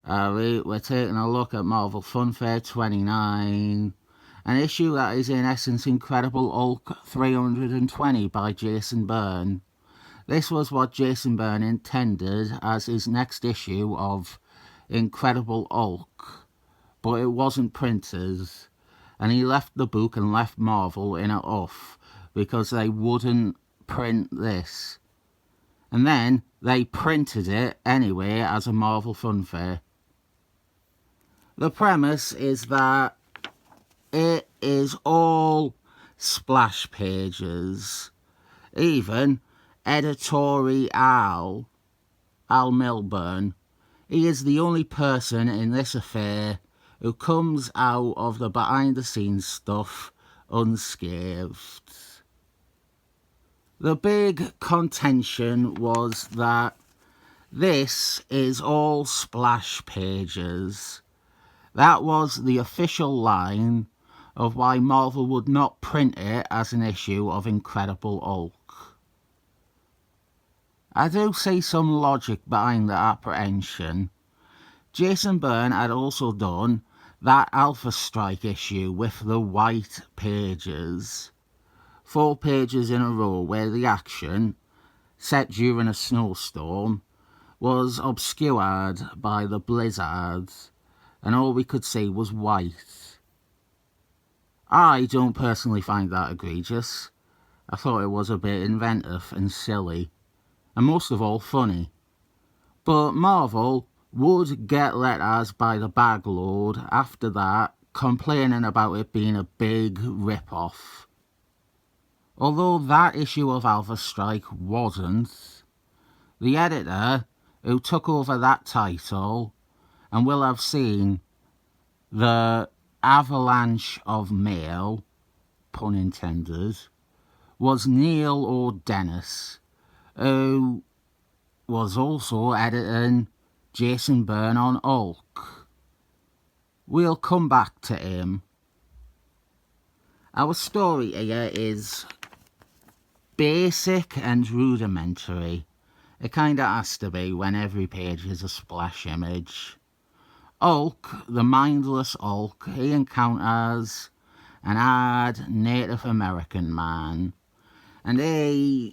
we're taking a look at Marvel Fanfare 29, an issue that is in essence Incredible Hulk 320 by Jason Byrne. This was what Jason Byrne intended as his next issue of Incredible Hulk, but it wasn't printed, and he left the book and left Marvel in a huff because they wouldn't print this. And then they printed it anyway as a Marvel Fanfare. The premise is that it is all splash pages. Even editorial Al Milburn, he is the only person in this affair who comes out of the behind-the-scenes stuff unscathed. The big contention was that this is all splash pages. That was the official line of why Marvel would not print it as an issue of Incredible Hulk. I do see some logic behind the apprehension. Jason Byrne had also done that Alpha Strike issue with the white pages. 4 pages in a row where the action, set during a snowstorm, was obscured by the blizzard, and all we could see was white. I don't personally find that egregious. I thought it was a bit inventive and silly, and most of all funny. But Marvel would get letters by the bagload after that, complaining about it being a big rip-off. Although that issue of Alpha Strike wasn't, the editor who took over that title and will have seen the avalanche of mail, pun intended, was Neil O'Dennis, who was also editing Jason Byrne on Hulk. We'll come back to him. Our story here is basic and rudimentary. It kinda has to be when every page is a splash image. Hulk, the mindless Hulk, he encounters an odd Native American man, and he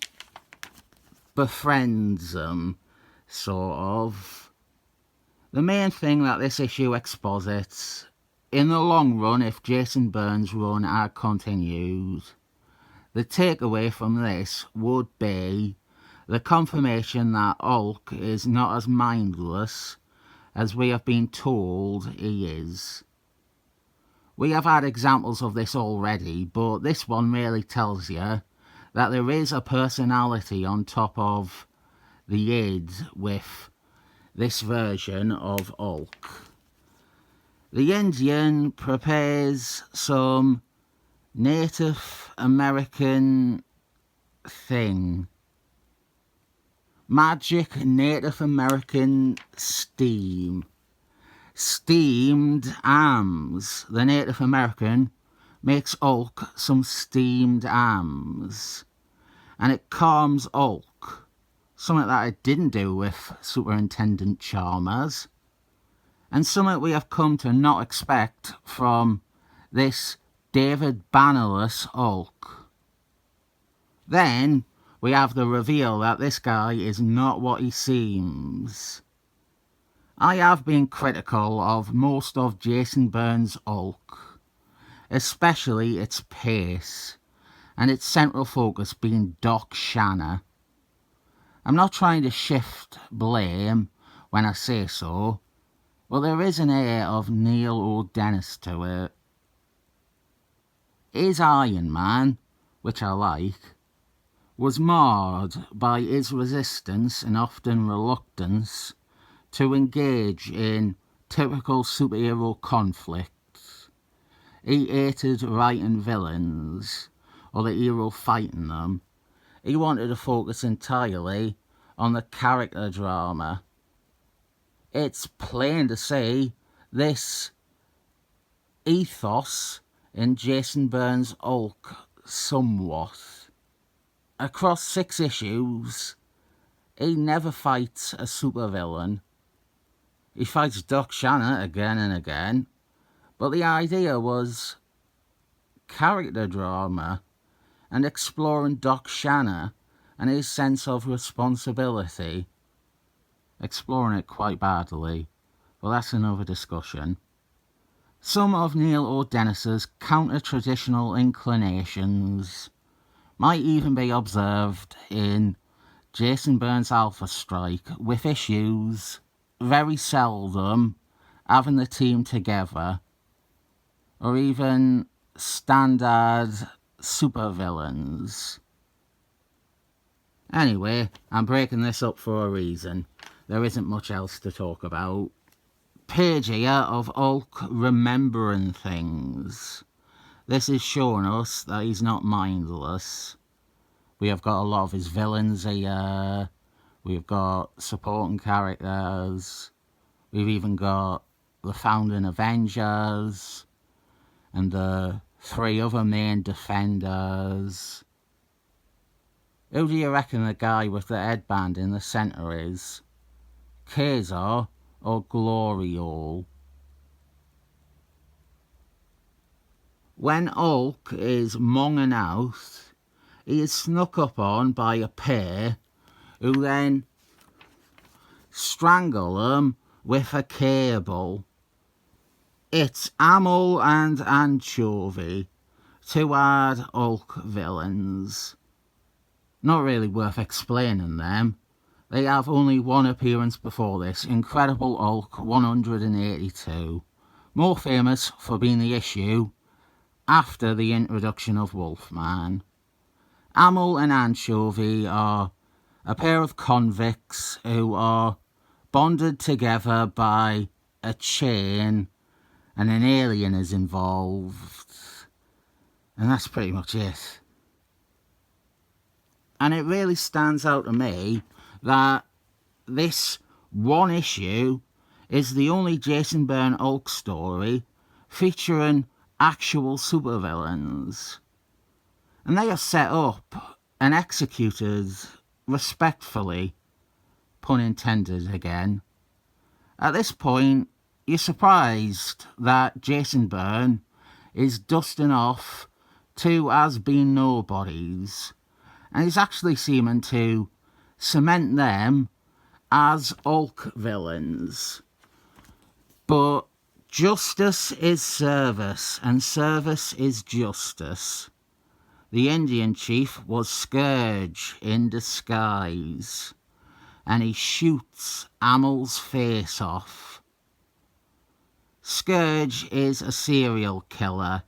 befriends him, sort of. The main thing that this issue exposits, in the long run, if Jason Byrne's run had continued, the takeaway from this would be the confirmation that Hulk is not as mindless as we have been told he is. We have had examples of this already, but this one really tells you that there is a personality on top of the id with this version of Hulk. The Indian prepares some Native American thing. Magic Native American steam. Steamed arms. The Native American makes Hulk some steamed arms. And it calms Hulk. Something that it didn't do with Superintendent Chalmers. And something we have come to not expect from this David Bannerless Hulk. Then we have the reveal that this guy is not what he seems. I have been critical of most of Jason Byrne's Hulk, especially its pace, and its central focus being Doc Shanna. I'm not trying to shift blame when I say so, but there is an air of Neil O'Dennis to it. His Iron Man, which I like, was marred by his resistance and often reluctance to engage in typical superhero conflicts. He hated writing villains or the hero fighting them. He wanted to focus entirely on the character drama. It's plain to see this ethos in Jason Byrne's Hulk somewhat. Across 6 issues, he never fights a supervillain. He fights Doc Shanna again and again, but the idea was character drama and exploring Doc Shanna and his sense of responsibility. Exploring it quite badly, but that's another discussion. Some of Neil O'Dennis's counter-traditional inclinations might even be observed in Jason Byrne's Alpha Strike, with issues very seldom having the team together, or even standard supervillains. Anyway, I'm breaking this up for a reason. There isn't much else to talk about. Page here of Hulk remembering things. This is showing us that he's not mindless. We have got a lot of his villains here. We've got supporting characters. We've even got the founding Avengers and the 3 other main Defenders. Who do you reckon the guy with the headband in the centre is? Kazar or Gloriole? When Hulk is monging out, he is snuck up on by a pair who then strangle him with a cable. It's Amel and Anchovy, 2 hard Hulk villains. Not really worth explaining them. They have only one appearance before this, Incredible Hulk 182, more famous for being the issue after the introduction of Wolfman. Amel and Anchovy are a pair of convicts who are bonded together by a chain, and an alien is involved. And that's pretty much it. And it really stands out to me that this one issue is the only Jason Byrne Hulk story featuring actual supervillains. And they are set up and executed respectfully, pun intended again. At this point, you're surprised that Jason Byrne is dusting off 2 has-been nobodies, and he's actually seeming to cement them as Hulk villains. But justice is service, and service is justice. The Indian chief was Scourge in disguise, and he shoots Amel's face off. Scourge is a serial killer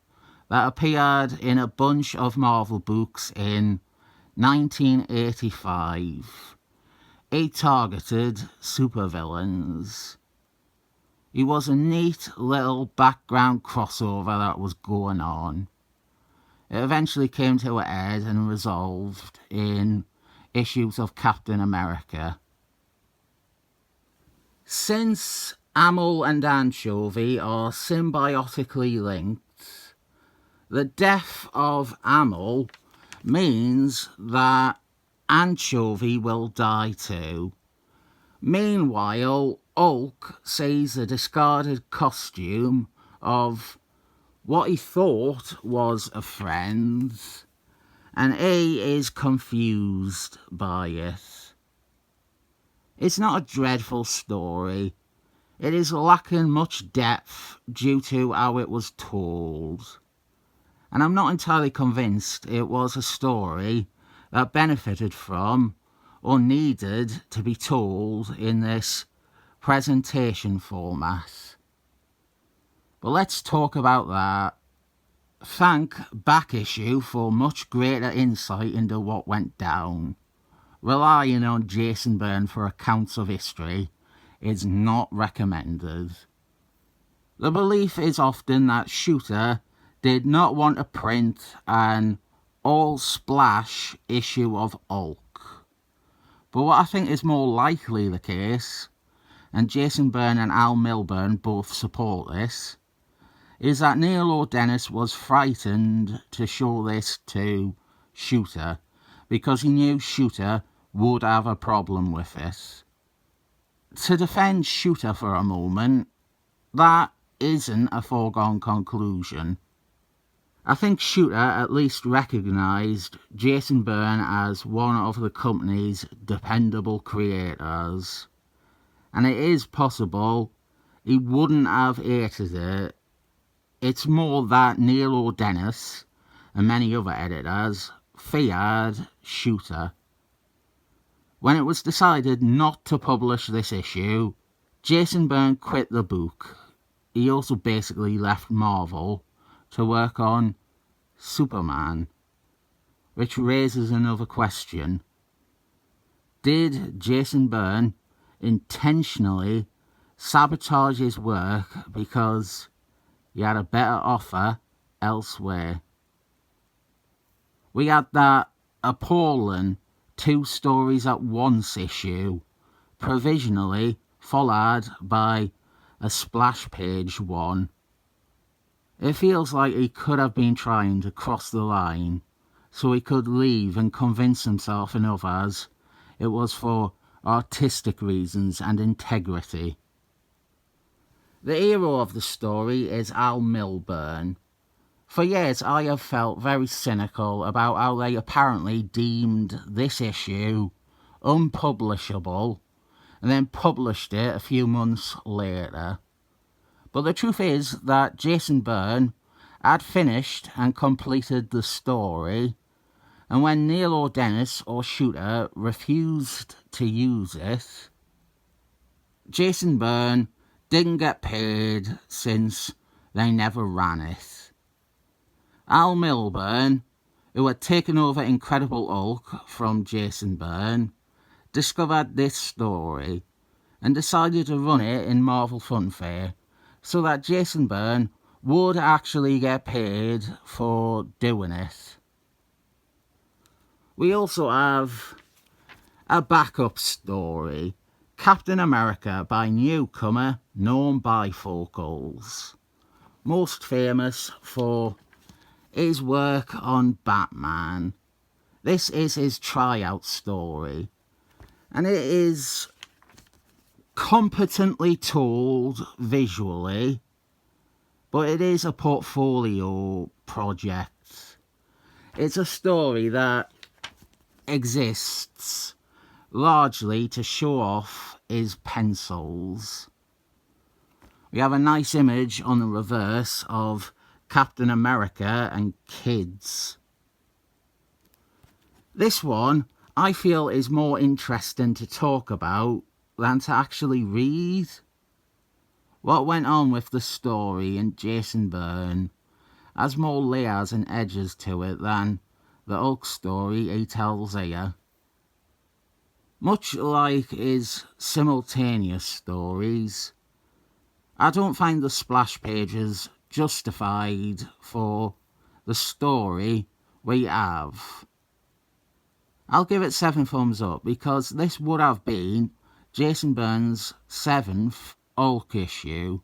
that appeared in a bunch of Marvel books in 1985. He targeted supervillains. He was a neat little background crossover that was going on. It eventually came to a head and resolved in issues of Captain America. Since Amel and Anchovy are symbiotically linked, the death of Amel means that Anchovy will die too. Meanwhile, Hulk sees the discarded costume of what he thought was a friend, and he is confused by it. It's not a dreadful story. It is lacking much depth due to how it was told. And I'm not entirely convinced it was a story that benefited from or needed to be told in this presentation format. But let's talk about that. Thank back issue for much greater insight into what went down. Relying on Jason Byrne for accounts of history is not recommended. The belief is often that Shooter did not want to print an all-splash issue of Hulk. But what I think is more likely the case, and Jason Byrne and Al Milburn both support this, is that Neil O'Dennis was frightened to show this to Shooter because he knew Shooter would have a problem with it. To defend Shooter for a moment, that isn't a foregone conclusion. I think Shooter at least recognised Jason Byrne as one of the company's dependable creators, and it is possible he wouldn't have hated it. It's more that Neil O'Dennis and many other editors feared Shooter. When it was decided not to publish this issue, Jason Byrne quit the book. He also basically left Marvel to work on Superman, which raises another question. Did Jason Byrne intentionally sabotage his work because he had a better offer elsewhere? We had that appalling 2 stories at once issue, provisionally followed by a splash page one. It feels like he could have been trying to cross the line so he could leave and convince himself and others it was for artistic reasons and integrity. The hero of the story is Al Milburn. For years I have felt very cynical about how they apparently deemed this issue unpublishable and then published it a few months later. But the truth is that Jason Byrne had finished and completed the story, and when Neil O'Dennis or Shooter refused to use it, Jason Byrne didn't get paid since they never ran it. Al Milburn, who had taken over Incredible Hulk from Jason Byrne, discovered this story and decided to run it in Marvel Fanfare so that Jason Byrne would actually get paid for doing it. We also have a backup story, Captain America by newcomer Norm Byrfogles, most famous for his work on Batman. This is his tryout story, and it is competently told visually, but it is a portfolio project. It's a story that exists largely to show off his pencils. We have a nice image on the reverse of Captain America and kids. This one I feel is more interesting to talk about than to actually read. What went on with the story in Jason Byrne has more layers and edges to it than the Hulk story he tells here. Much like his simultaneous stories, I don't find the splash pages justified for the story we have. I'll give it 7 thumbs up because this would have been Jason Byrne's 7th Hulk issue.